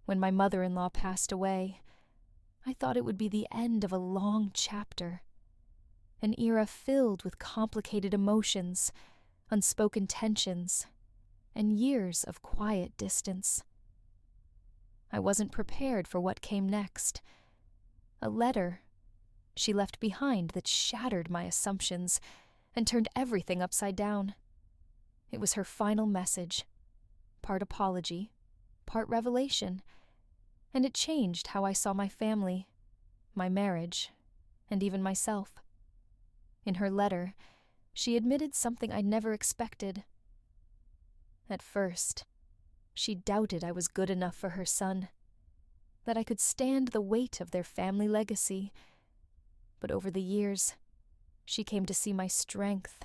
When my mother-in-law passed away, I thought it would be the end of a long chapter, an era filled with complicated emotions, unspoken tensions, and years of quiet distance. I wasn't prepared for what came next. A letter she left behind that shattered my assumptions and turned everything upside down. It was her final message, part apology, part revelation, and it changed how I saw my family, my marriage, and even myself. In her letter, she admitted something I never expected. At first, she doubted I was good enough for her son, that I could stand the weight of their family legacy. But over the years, she came to see my strength,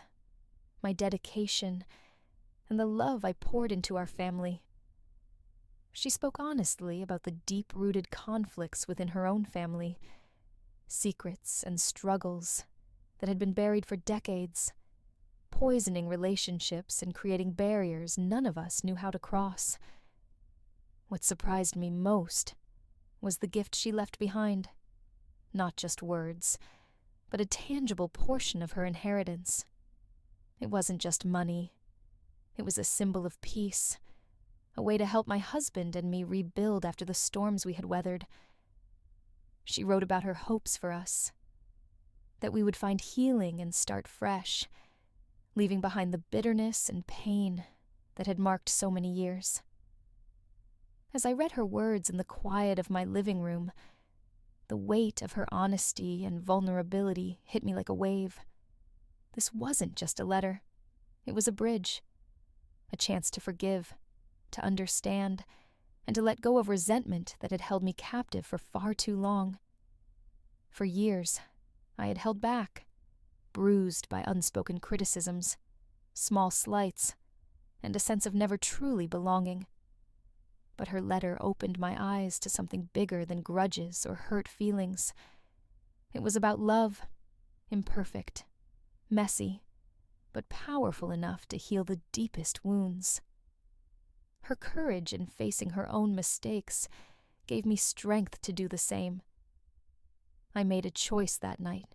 my dedication, and the love I poured into our family. She spoke honestly about the deep-rooted conflicts within her own family, secrets and struggles that had been buried for decades, poisoning relationships and creating barriers none of us knew how to cross. What surprised me most was the gift she left behind. Not just words, but a tangible portion of her inheritance. It wasn't just money. It was a symbol of peace, a way to help my husband and me rebuild after the storms we had weathered. She wrote about her hopes for us, that we would find healing and start fresh, leaving behind the bitterness and pain that had marked so many years. As I read her words in the quiet of my living room, the weight of her honesty and vulnerability hit me like a wave. This wasn't just a letter. It was a bridge, a chance to forgive, to understand, and to let go of resentment that had held me captive for far too long. For years, I had held back, bruised by unspoken criticisms, small slights, and a sense of never truly belonging. But her letter opened my eyes to something bigger than grudges or hurt feelings. It was about love, imperfect, messy, but powerful enough to heal the deepest wounds. Her courage in facing her own mistakes gave me strength to do the same. I made a choice that night,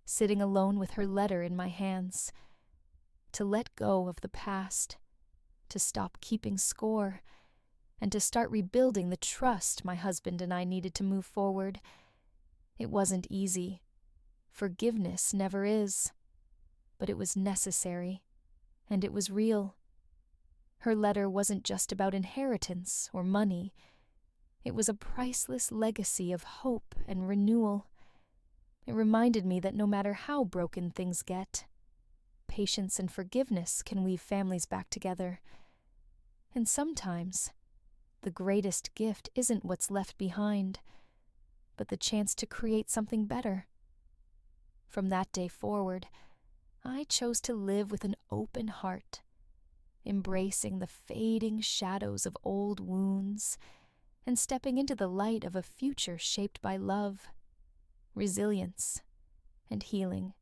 sitting alone with her letter in my hands, to let go of the past, to stop keeping score, and to start rebuilding the trust my husband and I needed to move forward. It wasn't easy. Forgiveness never is. But it was necessary, and it was real. Her letter wasn't just about inheritance or money. It was a priceless legacy of hope and renewal. It reminded me that no matter how broken things get, patience and forgiveness can weave families back together. And sometimes, the greatest gift isn't what's left behind, but the chance to create something better. From that day forward, I chose to live with an open heart, embracing the fading shadows of old wounds and stepping into the light of a future shaped by love, resilience, and healing.